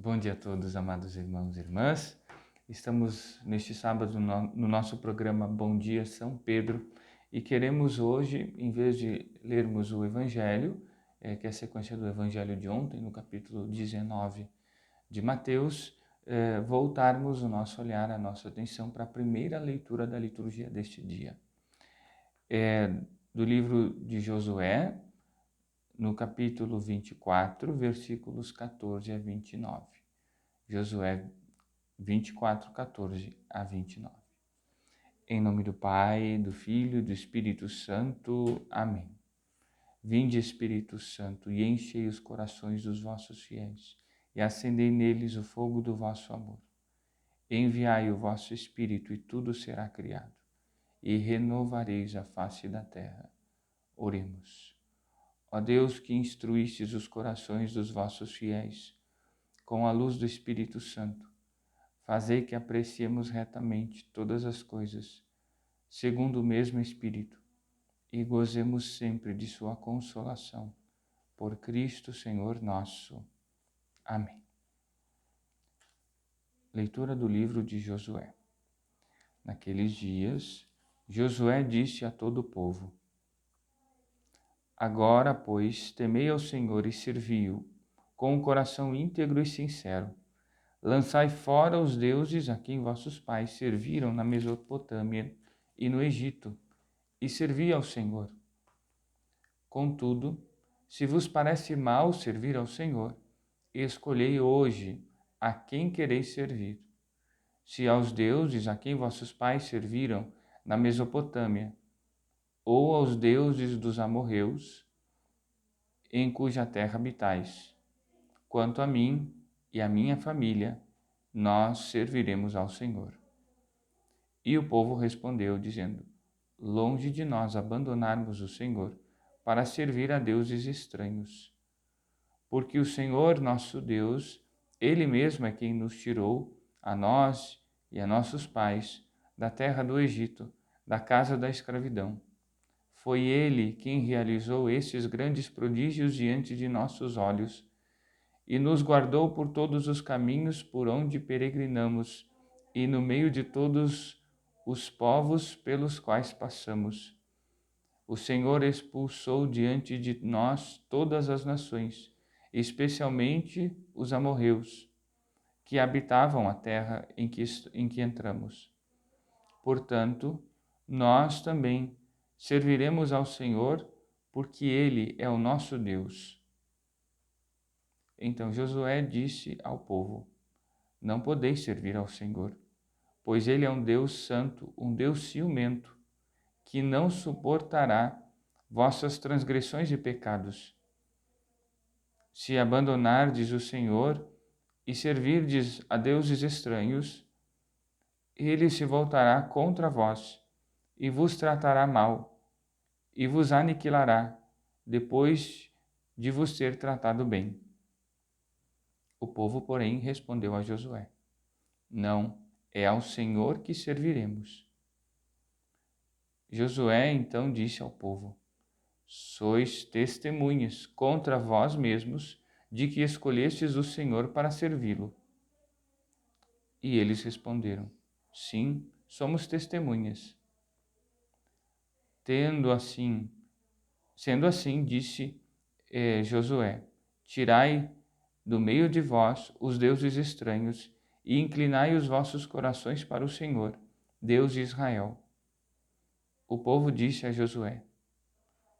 Bom dia a todos, amados irmãos e irmãs. Estamos neste sábado no nosso programa Bom Dia São Pedro e queremos hoje, em vez de lermos o Evangelho, que é a sequência do Evangelho de ontem, no capítulo 19 de Mateus, voltarmos o nosso olhar, a nossa atenção para a primeira leitura da liturgia deste dia. Do livro de Josué, no capítulo 24, versículos 14 a 29. Josué 24, 14 a 29. Em nome do Pai, do Filho e do Espírito Santo. Amém. Vinde, Espírito Santo, e enchei os corações dos vossos fiéis, e acendei neles o fogo do vosso amor. Enviai o vosso Espírito, e tudo será criado, e renovareis a face da terra. Oremos. Ó Deus, que instruístes os corações dos vossos fiéis, com a luz do Espírito Santo, fazei que apreciemos retamente todas as coisas, segundo o mesmo Espírito, e gozemos sempre de sua consolação. Por Cristo, Senhor nosso. Amém. Leitura do livro de Josué. Naqueles dias, Josué disse a todo o povo: Agora, pois, temei ao Senhor e servi-o, com um coração íntegro e sincero. Lançai fora os deuses a quem vossos pais serviram na Mesopotâmia e no Egito, e servi ao Senhor. Contudo, se vos parece mal servir ao Senhor, escolhei hoje a quem quereis servir. Se aos deuses a quem vossos pais serviram na Mesopotâmia, ou aos deuses dos amorreus, em cuja terra habitais. Quanto a mim e a minha família, nós serviremos ao Senhor. E o povo respondeu, dizendo: Longe de nós abandonarmos o Senhor para servir a deuses estranhos. Porque o Senhor nosso Deus, Ele mesmo é quem nos tirou, a nós e a nossos pais, da terra do Egito, da casa da escravidão. Foi Ele quem realizou esses grandes prodígios diante de nossos olhos e nos guardou por todos os caminhos por onde peregrinamos e no meio de todos os povos pelos quais passamos. O Senhor expulsou diante de nós todas as nações, especialmente os amorreus, que habitavam a terra em que entramos. Portanto, nós também serviremos ao Senhor, porque Ele é o nosso Deus. Então Josué disse ao povo: Não podeis servir ao Senhor, pois Ele é um Deus santo, um Deus ciumento, que não suportará vossas transgressões e pecados. Se abandonardes o Senhor e servirdes a deuses estranhos, Ele se voltará contra vós e vos tratará mal, e vos aniquilará, depois de vos ter tratado bem. O povo, porém, respondeu a Josué: Não, é ao Senhor que serviremos. Josué então disse ao povo: Sois testemunhas contra vós mesmos de que escolhestes o Senhor para servi-lo. E eles responderam: Sim, somos testemunhas. Sendo assim, disse Josué: Tirai do meio de vós os deuses estranhos e inclinai os vossos corações para o Senhor, Deus de Israel. O povo disse a Josué: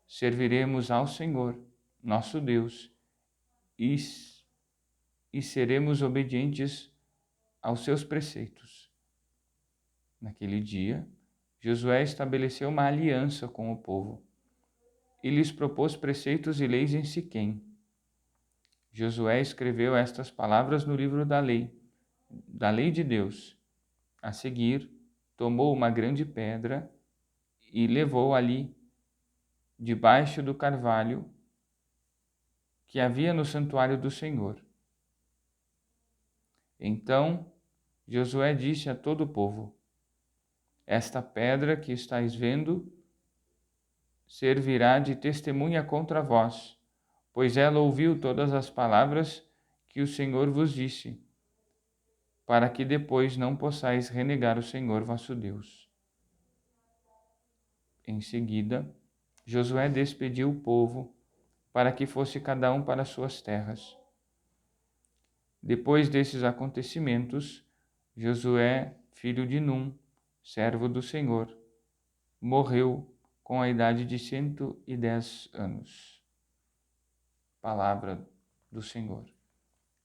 Serviremos ao Senhor, nosso Deus, e seremos obedientes aos seus preceitos. Naquele dia, Josué estabeleceu uma aliança com o povo e lhes propôs preceitos e leis em Siquém. Josué escreveu estas palavras no livro da lei de Deus. A seguir, tomou uma grande pedra e levou ali, debaixo do carvalho que havia no santuário do Senhor. Então Josué disse a todo o povo: Esta pedra que estáis vendo servirá de testemunha contra vós, pois ela ouviu todas as palavras que o Senhor vos disse, para que depois não possais renegar o Senhor vosso Deus. Em seguida, Josué despediu o povo para que fosse cada um para suas terras. Depois desses acontecimentos, Josué, filho de Num, servo do Senhor, morreu com a idade de 110 anos. Palavra do Senhor.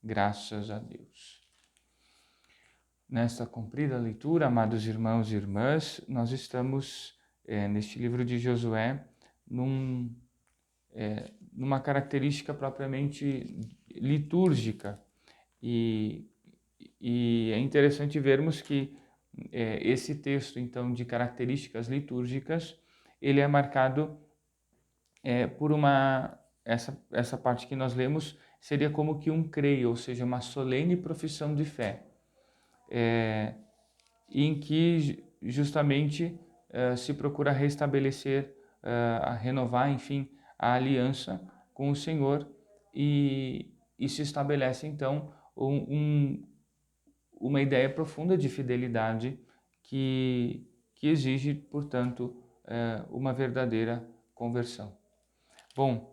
Graças a Deus. Nesta comprida leitura, amados irmãos e irmãs, nós estamos neste livro de Josué numa característica propriamente litúrgica. E é interessante vermos que esse texto, então, de características litúrgicas, ele é marcado por essa parte que nós lemos, seria como que um creio, ou seja, uma solene profissão de fé, em que justamente se procura restabelecer, renovar, enfim, a aliança com o Senhor e se estabelece, então, uma ideia profunda de fidelidade que exige, portanto, uma verdadeira conversão. Bom,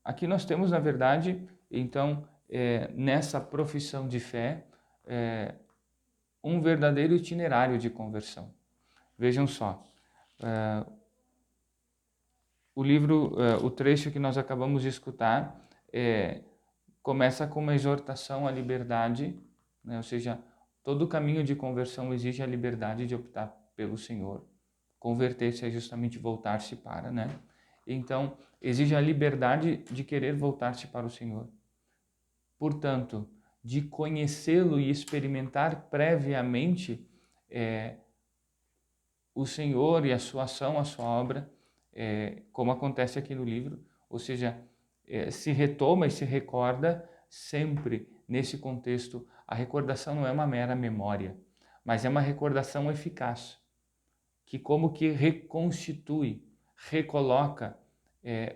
aqui nós temos, na verdade, então, nessa profissão de fé, um verdadeiro itinerário de conversão. Vejam só, o trecho que nós acabamos de escutar começa com uma exortação à liberdade, né? Ou seja, todo caminho de conversão exige a liberdade de optar pelo Senhor. Converter-se é justamente voltar-se para, né? Então, exige a liberdade de querer voltar-se para o Senhor. Portanto, de conhecê-lo e experimentar previamente o Senhor e a sua ação, a sua obra, como acontece aqui no livro, ou seja, se retoma e se recorda sempre nesse contexto. A recordação não é uma mera memória, mas é uma recordação eficaz, que como que reconstitui, recoloca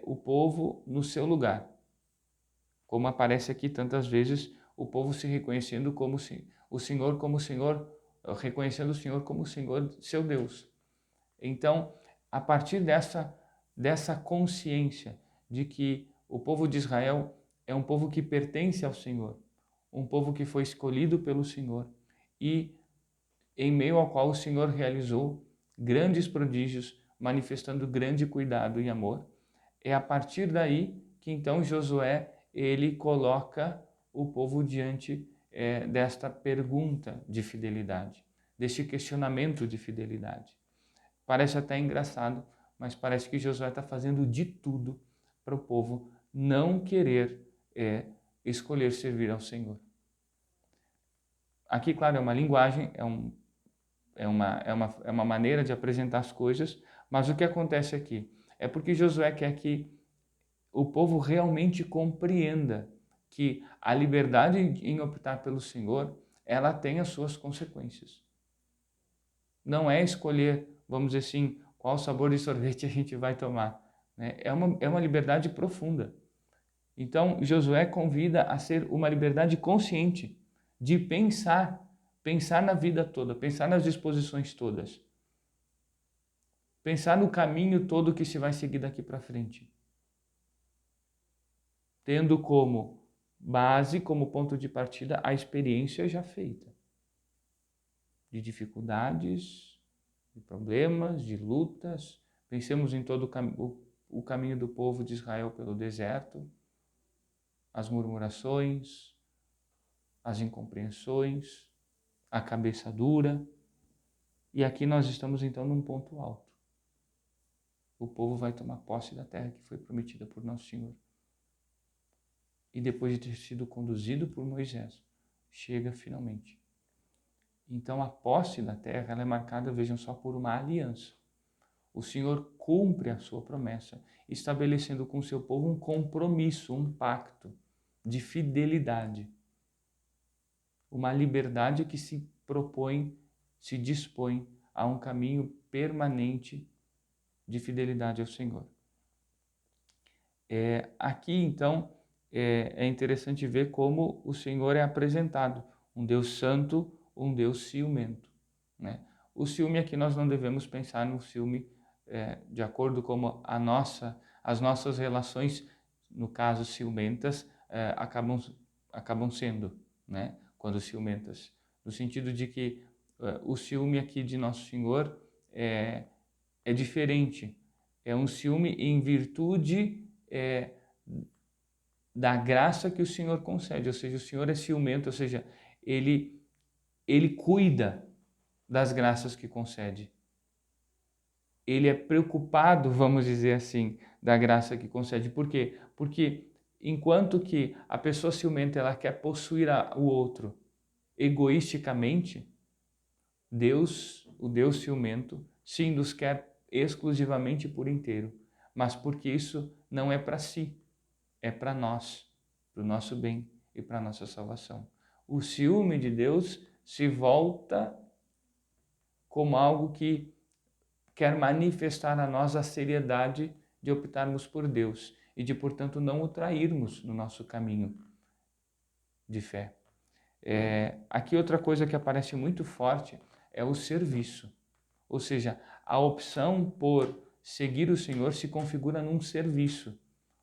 o povo no seu lugar. Como aparece aqui tantas vezes, o povo se reconhecendo como o Senhor como o Senhor, reconhecendo o Senhor como o Senhor, seu Deus. Então, a partir dessa consciência de que o povo de Israel é um povo que pertence ao Senhor, um povo que foi escolhido pelo Senhor e em meio ao qual o Senhor realizou grandes prodígios, manifestando grande cuidado e amor, é a partir daí que então Josué ele coloca o povo diante desta pergunta de fidelidade, deste questionamento de fidelidade. Parece até engraçado, mas parece que Josué está fazendo de tudo para o povo não querer escolher servir ao Senhor. Aqui, claro, é uma linguagem, é uma maneira de apresentar as coisas, mas o que acontece aqui é porque Josué quer que o povo realmente compreenda que a liberdade em optar pelo Senhor, ela tem as suas consequências. Não é escolher, vamos dizer assim, qual sabor de sorvete a gente vai tomar, né? É uma liberdade profunda. Então, Josué convida a ser uma liberdade consciente, de pensar na vida toda, pensar nas disposições todas, pensar no caminho todo que se vai seguir daqui para frente, tendo como base, como ponto de partida, a experiência já feita de dificuldades, de problemas, de lutas. Pensemos em todo o caminho do povo de Israel pelo deserto, as murmurações, as incompreensões, a cabeça dura. E aqui nós estamos então num ponto alto. O povo vai tomar posse da terra que foi prometida por Nosso Senhor. E depois de ter sido conduzido por Moisés, chega finalmente. Então a posse da terra ela é marcada, vejam só, por uma aliança. O Senhor cumpre a sua promessa, estabelecendo com o seu povo um compromisso, um pacto de fidelidade. Uma liberdade que se propõe, se dispõe a um caminho permanente de fidelidade ao Senhor. Aqui, então, é interessante ver como o Senhor é apresentado, um Deus santo, um Deus ciumento, né? O ciúme aqui nós não devemos pensar no ciúme de acordo como as nossas relações, no caso ciumentas, acabam sendo, né? Quando ciumentas, no sentido de que o ciúme aqui de Nosso Senhor é diferente, é um ciúme em virtude da graça que o Senhor concede, ou seja, o Senhor é ciumento, ou seja, ele cuida das graças que concede. Ele é preocupado, vamos dizer assim, da graça que concede. Por quê? Porque enquanto que a pessoa ciumenta ela quer possuir o outro egoisticamente, Deus, o Deus ciumento, sim, nos quer exclusivamente por inteiro, mas porque isso não é para si, é para nós, para o nosso bem e para a nossa salvação. O ciúme de Deus se volta como algo que quer manifestar a nós a seriedade de optarmos por Deus e de, portanto, não o trairmos no nosso caminho de fé. Aqui outra coisa que aparece muito forte é o serviço, ou seja, a opção por seguir o Senhor se configura num serviço,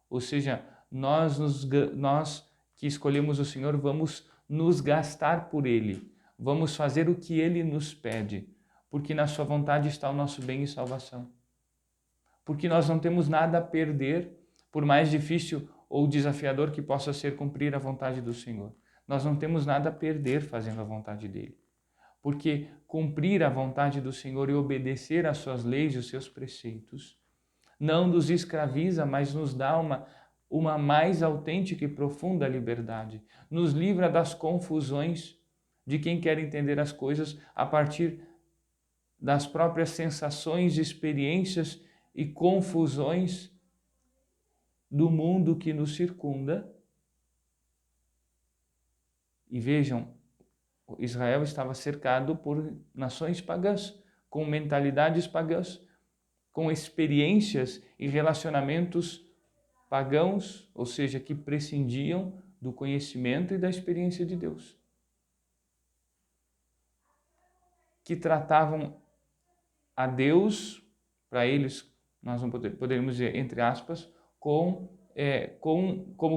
ou seja, nós que escolhemos o Senhor vamos nos gastar por Ele, vamos fazer o que Ele nos pede, porque na sua vontade está o nosso bem e salvação. Porque nós não temos nada a perder, por mais difícil ou desafiador que possa ser cumprir a vontade do Senhor. Nós não temos nada a perder fazendo a vontade dele. Porque cumprir a vontade do Senhor e obedecer às suas leis e os seus preceitos não nos escraviza, mas nos dá uma mais autêntica e profunda liberdade. Nos livra das confusões de quem quer entender as coisas a partir das próprias sensações, experiências e confusões do mundo que nos circunda. E vejam, Israel estava cercado por nações pagãs, com mentalidades pagãs, com experiências e relacionamentos pagãos, ou seja, que prescindiam do conhecimento e da experiência de Deus, que tratavam a Deus, para eles, nós não poderíamos dizer, entre aspas, como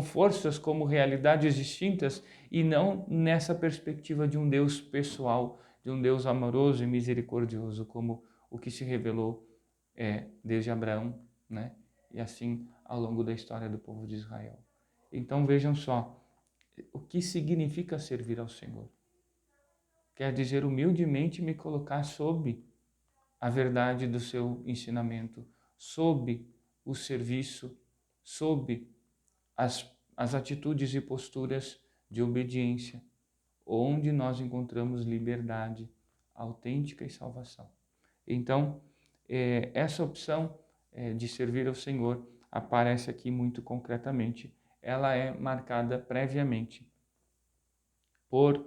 forças, como realidades distintas, e não nessa perspectiva de um Deus pessoal, de um Deus amoroso e misericordioso, como o que se revelou desde Abraão, né? E assim ao longo da história do povo de Israel. Então vejam só, o que significa servir ao Senhor? Quer dizer humildemente me colocar sob a verdade do seu ensinamento, sob o serviço, sob as atitudes e posturas de obediência, onde nós encontramos liberdade autêntica e salvação. Então, essa opção de servir ao Senhor aparece aqui muito concretamente. Ela é marcada previamente por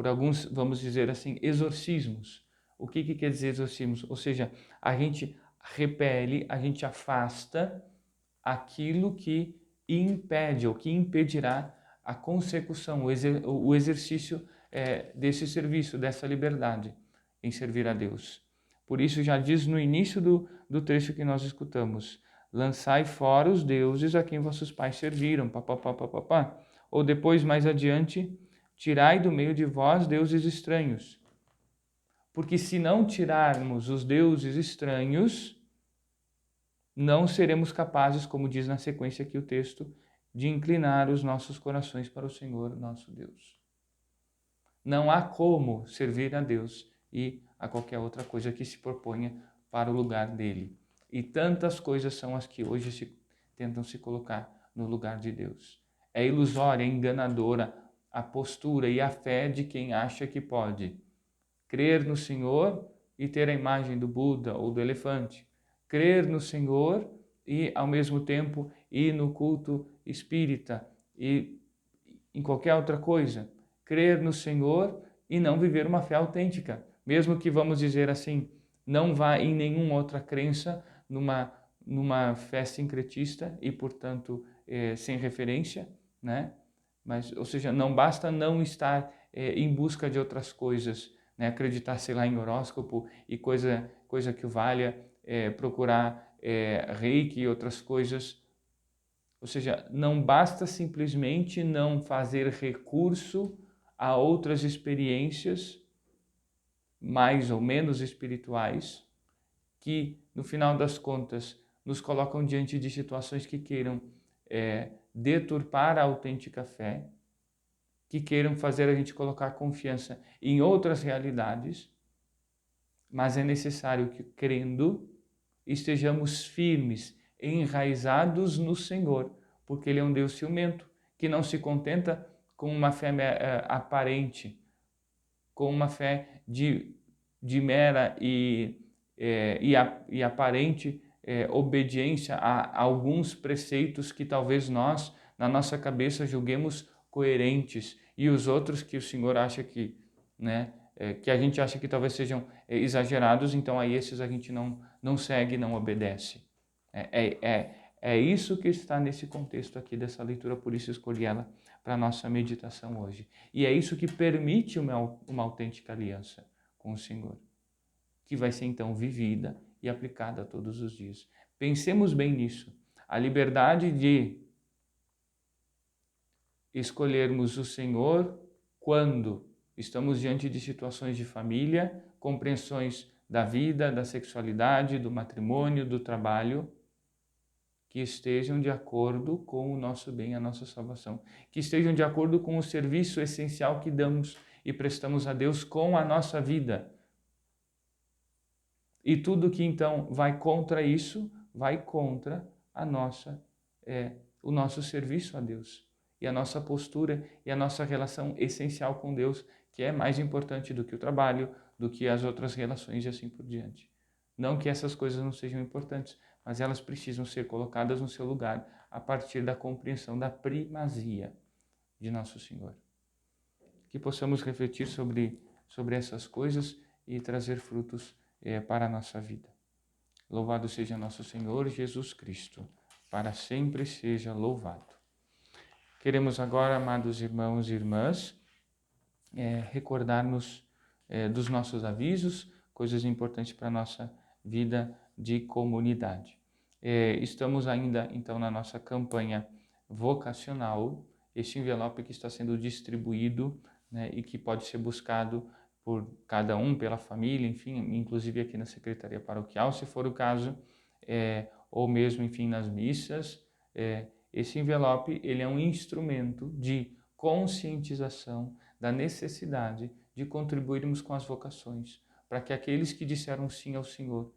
alguns, vamos dizer assim, exorcismos. O que quer dizer exorcismos? Ou seja, a gente repele, a gente afasta aquilo que impede ou que impedirá a consecução, o exercício desse serviço, dessa liberdade em servir a Deus. Por isso já diz no início do trecho que nós escutamos, lançai fora os deuses a quem vossos pais serviram, papapá. Ou depois, mais adiante, tirai do meio de vós deuses estranhos. Porque se não tirarmos os deuses estranhos, não seremos capazes, como diz na sequência aqui o texto, de inclinar os nossos corações para o Senhor, nosso Deus. Não há como servir a Deus e a qualquer outra coisa que se proponha para o lugar dele. E tantas coisas são as que hoje tentam se colocar no lugar de Deus. É ilusória, é enganadora a postura e a fé de quem acha que pode crer no Senhor e ter a imagem do Buda ou do elefante. Crer no Senhor e, ao mesmo tempo, ir no culto espírita e em qualquer outra coisa. Crer no Senhor e não viver uma fé autêntica. Mesmo que, vamos dizer assim, não vá em nenhuma outra crença, numa fé sincretista e, portanto, sem referência, né? Mas, ou seja, não basta não estar em busca de outras coisas, né? Acreditar, sei lá, em horóscopo e coisa que o valha, procurar reiki e outras coisas. Ou seja, não basta simplesmente não fazer recurso a outras experiências mais ou menos espirituais que, no final das contas, nos colocam diante de situações que queiram deturpar a autêntica fé, que queiram fazer a gente colocar confiança em outras realidades, mas é necessário que, crendo, estejamos firmes, enraizados no Senhor, porque Ele é um Deus ciumento, que não se contenta com uma fé aparente, com uma fé de mera e aparente obediência a alguns preceitos que talvez nós, na nossa cabeça, julguemos coerentes, e os outros que o Senhor acha que, né, que a gente acha que talvez sejam exagerados, então aí esses a gente não segue, não obedece. É isso que está nesse contexto aqui dessa leitura, por isso escolhi ela para a nossa meditação hoje. E é isso que permite uma autêntica aliança com o Senhor, que vai ser então vivida e aplicada todos os dias. Pensemos bem nisso. A liberdade de escolhermos o Senhor quando estamos diante de situações de família, compreensões da vida, da sexualidade, do matrimônio, do trabalho, que estejam de acordo com o nosso bem, a nossa salvação, que estejam de acordo com o serviço essencial que damos e prestamos a Deus com a nossa vida. E tudo que então vai contra isso, vai contra o nosso serviço a Deus e a nossa postura e a nossa relação essencial com Deus, que é mais importante do que o trabalho, do que as outras relações e assim por diante. Não que essas coisas não sejam importantes, mas elas precisam ser colocadas no seu lugar a partir da compreensão da primazia de Nosso Senhor. Que possamos refletir sobre essas coisas e trazer frutos para a nossa vida. Louvado seja nosso Senhor Jesus Cristo, para sempre seja louvado. Queremos agora, amados irmãos e irmãs, recordar-nos dos nossos avisos, coisas importantes para a nossa vida de comunidade. Estamos ainda, então, na nossa campanha vocacional, este envelope que está sendo distribuído, né, e que pode ser buscado por cada um, pela família, enfim, inclusive aqui na Secretaria Paroquial, se for o caso, ou mesmo, enfim, nas missas. Esse envelope, ele é um instrumento de conscientização da necessidade de contribuirmos com as vocações, para que aqueles que disseram sim ao Senhor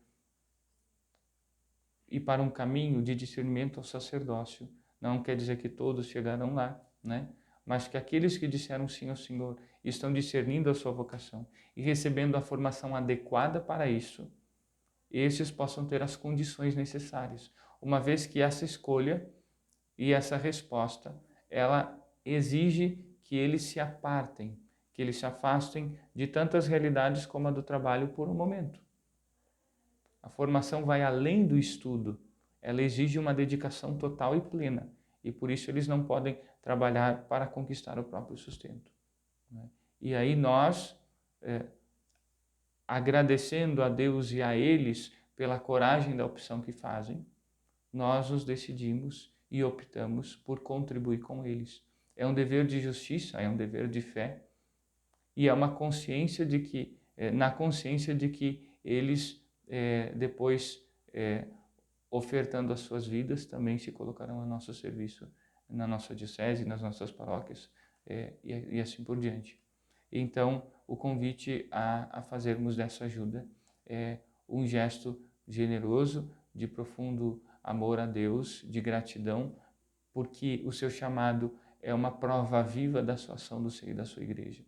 e para um caminho de discernimento ao sacerdócio, não quer dizer que todos chegarão lá, né? Mas que aqueles que disseram sim ao Senhor estão discernindo a sua vocação e recebendo a formação adequada para isso, esses possam ter as condições necessárias, uma vez que essa escolha e essa resposta, ela exige que eles se apartem, que eles se afastem de tantas realidades como a do trabalho por um momento. A formação vai além do estudo, ela exige uma dedicação total e plena, e por isso eles não podem trabalhar para conquistar o próprio sustento, né? E aí nós, agradecendo a Deus e a eles pela coragem da opção que fazem, nós nos decidimos e optamos por contribuir com eles. É um dever de justiça, é um dever de fé, e é uma consciência de que, na consciência de que eles depois, ofertando as suas vidas, também se colocarão a nosso serviço na nossa diocese, nas nossas paróquias, e assim por diante. Então, o convite a fazermos dessa ajuda um gesto generoso, de profundo amor a Deus, de gratidão, porque o seu chamado é uma prova viva da sua ação do seio da sua igreja.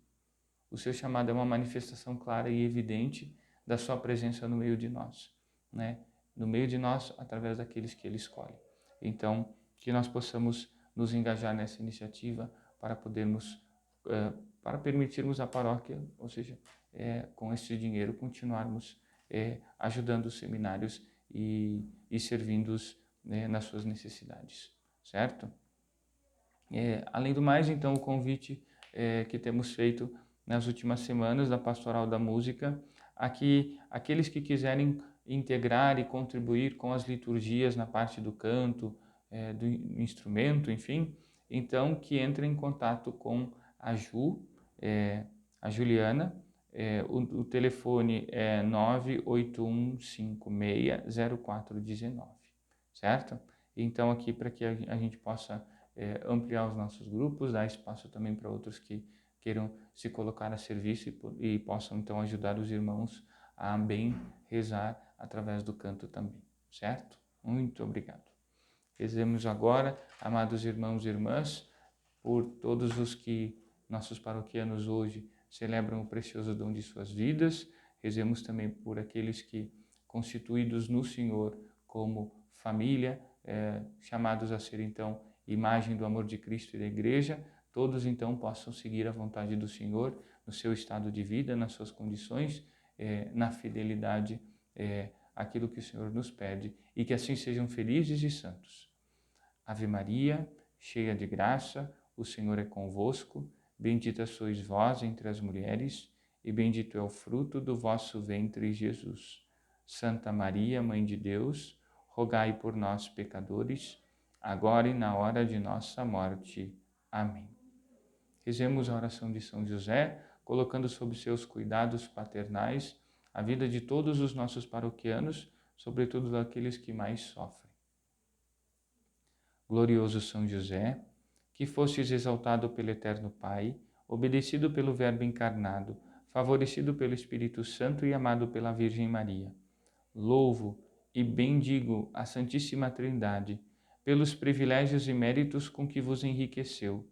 O seu chamado é uma manifestação clara e evidente da sua presença no meio de nós, né? No meio de nós, através daqueles que Ele escolhe. Então, que nós possamos nos engajar nessa iniciativa para podermos, para permitirmos à paróquia, ou seja, com esse dinheiro, continuarmos ajudando os seminários e servindo-os, né, nas suas necessidades, certo? Além do mais, então, o convite que temos feito nas últimas semanas da Pastoral da Música, aqui aqueles que quiserem integrar e contribuir com as liturgias na parte do canto, do instrumento, enfim, então que entrem em contato com a a Juliana. O telefone é 981560419, certo? Então aqui para que a gente possa ampliar os nossos grupos, dar espaço também para outros que queiram se colocar a serviço e possam então ajudar os irmãos a bem rezar através do canto também, certo? Muito obrigado. Rezemos agora, amados irmãos e irmãs, por todos os que nossos paroquianos hoje celebram o precioso dom de suas vidas. Rezemos também por aqueles que, constituídos no Senhor como família, chamados a ser então imagem do amor de Cristo e da Igreja, todos então possam seguir a vontade do Senhor no seu estado de vida, nas suas condições, na fidelidade àquilo que o Senhor nos pede, e que assim sejam felizes e santos. Ave Maria, cheia de graça, o Senhor é convosco, bendita sois vós entre as mulheres, e bendito é o fruto do vosso ventre, Jesus. Santa Maria, Mãe de Deus, rogai por nós, pecadores, agora e na hora de nossa morte. Amém. Rezemos a oração de São José, colocando sob seus cuidados paternais a vida de todos os nossos paroquianos, sobretudo daqueles que mais sofrem. Glorioso São José, que fostes exaltado pelo Eterno Pai, obedecido pelo Verbo encarnado, favorecido pelo Espírito Santo e amado pela Virgem Maria. Louvo e bendigo a Santíssima Trindade pelos privilégios e méritos com que vos enriqueceu.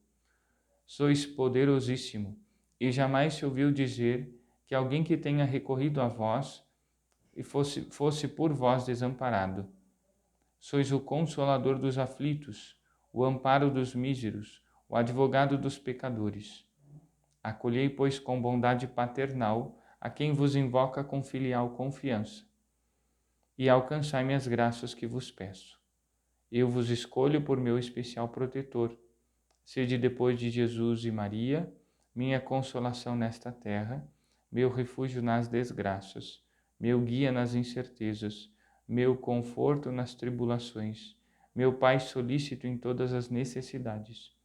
Sois poderosíssimo, e jamais se ouviu dizer que alguém que tenha recorrido a vós e fosse por vós desamparado. Sois o consolador dos aflitos, o amparo dos míseros, o advogado dos pecadores. Acolhei, pois, com bondade paternal a quem vos invoca com filial confiança, e alcançai-me as graças que vos peço. Eu vos escolho por meu especial protetor. Sede, depois de Jesus e Maria, minha consolação nesta terra, meu refúgio nas desgraças, meu guia nas incertezas, meu conforto nas tribulações, meu Pai solícito em todas as necessidades.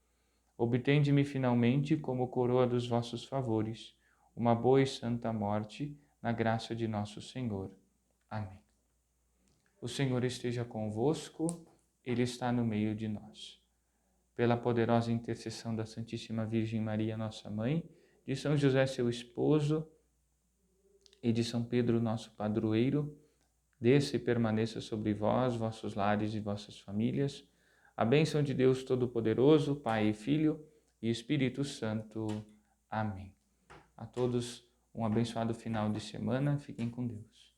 Obtende-me finalmente, como coroa dos vossos favores, uma boa e santa morte, na graça de nosso Senhor. Amém. O Senhor esteja convosco, Ele está no meio de nós. Pela poderosa intercessão da Santíssima Virgem Maria, nossa Mãe, de São José, seu esposo, e de São Pedro, nosso padroeiro, desça e permaneça sobre vós, vossos lares e vossas famílias, a bênção de Deus Todo-Poderoso, Pai e Filho e Espírito Santo. Amém. A todos um abençoado final de semana. Fiquem com Deus.